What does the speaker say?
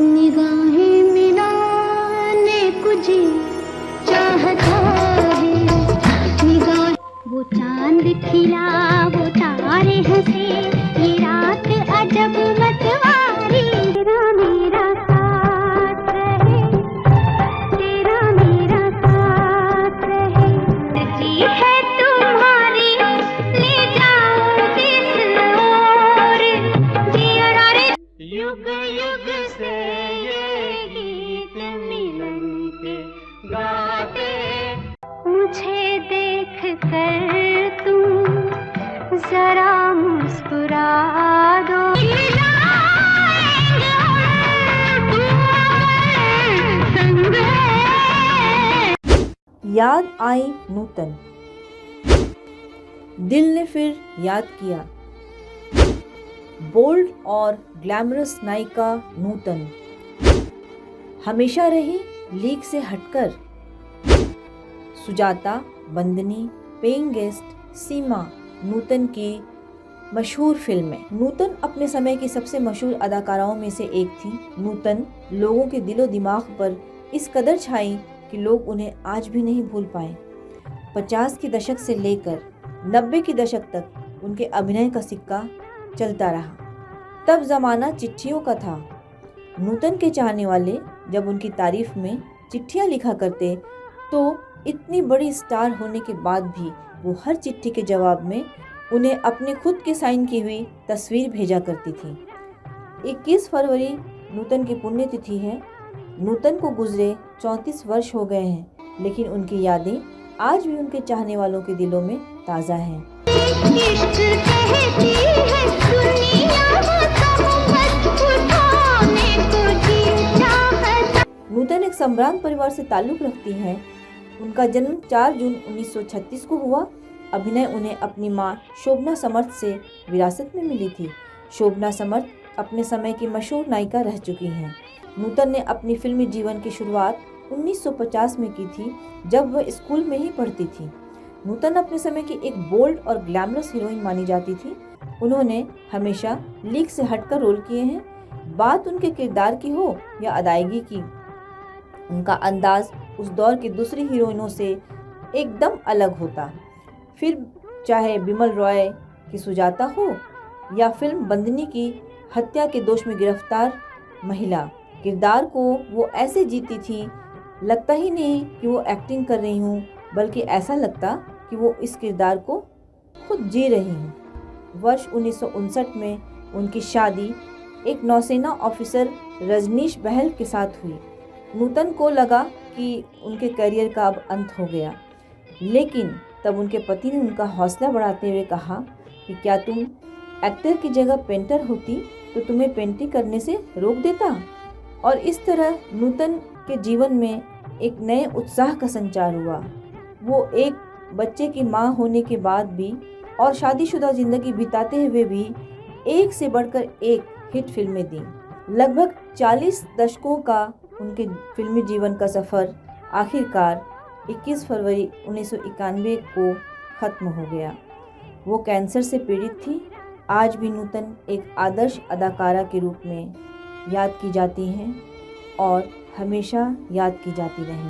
निगाहें मिलाने कुछ चाहता है। निगाह वो चांद खिला, वो तारे हंसे, ये रात अजब मतवारी। तेरा मेरा साथ रहे, तेरा मेरा साथ रहे। जी है तुम्हारी, ले जाओ जिस ओर। जिया रे युग युग से ये गीत मिलन के गाते। मुझे देख कर तुम जरा मुस्कुरा दो। याद आई नूतन। दिल ने फिर याद किया बोल्ड और ग्लैमरस नायिका नूतन। हमेशा रही लीक से हटकर। सुजाता, बंदनी, पेइंग गेस्ट, सीमा नूतन की मशहूर फिल्में। नूतन अपने समय की सबसे मशहूर अदाकाराओं में से एक थी। नूतन लोगों के दिलो दिमाग पर इस कदर छाई कि लोग उन्हें आज भी नहीं भूल पाए। 50 के दशक से लेकर 90 के दशक तक उनके अभिनय का सिक्का चलता रहा। तब जमाना चिट्ठियों का था। नूतन के चाहने वाले जब उनकी तारीफ में चिट्ठियां लिखा करते तो इतनी बड़ी स्टार होने के बाद भी वो हर चिट्ठी के जवाब में उन्हें अपने खुद के साइन की हुई तस्वीर भेजा करती थी। 21 फरवरी नूतन की पुण्यतिथि है। नूतन को गुजरे 34 वर्ष हो गए हैं, लेकिन उनकी यादें आज भी उनके चाहने वालों के दिलों में ताज़ा हैं। नूतन एक सम्भ्रांत परिवार से ताल्लुक़ रखती हैं। उनका जन्म 4 जून 1936 को हुआ। अभिनय उन्हें अपनी मां शोभना समर्थ से विरासत में मिली थी। शोभना समर्थ अपने समय की मशहूर नायिका रह चुकी हैं। नूतन ने अपनी फिल्मी जीवन की शुरुआत 1950 में की थी, जब वह स्कूल में ही पढ़ती थी। नूतन अपने समय की एक बोल्ड और ग्लैमरस हीरोइन मानी जाती थी। उन्होंने हमेशा लीक से हटकर रोल किए हैं। बात उनके किरदार की हो या अदायगी की, उनका अंदाज उस दौर की दूसरी हीरोइनों से एकदम अलग होता। फिर चाहे बिमल रॉय की सुजाता हो या फिल्म बंदनी की हत्या के दोष में गिरफ्तार महिला, किरदार को वो ऐसे जीती थी, लगता ही नहीं कि वो एक्टिंग कर रही हूँ, बल्कि ऐसा लगता कि वो इस किरदार को खुद जी रही हूँ। वर्ष 1959 में उनकी शादी एक नौसेना ऑफिसर रजनीश बहल के साथ हुई। नूतन को लगा कि उनके करियर का अब अंत हो गया, लेकिन तब उनके पति ने उनका हौसला बढ़ाते हुए कहा कि क्या तुम एक्टर की जगह पेंटर होती तो तुम्हें पेंटिंग करने से रोक देता। और इस तरह नूतन के जीवन में एक नए उत्साह का संचार हुआ। वो एक बच्चे की मां होने के बाद भी और शादीशुदा जिंदगी बिताते हुए भी एक से बढ़कर एक हिट फिल्में दी। लगभग 40 दशकों का उनके फिल्मी जीवन का सफ़र आखिरकार 21 फरवरी 1991 को ख़त्म हो गया। वो कैंसर से पीड़ित थी। आज भी नूतन एक आदर्श अदाकारा के रूप में याद की जाती हैं और हमेशा याद की जाती रहें।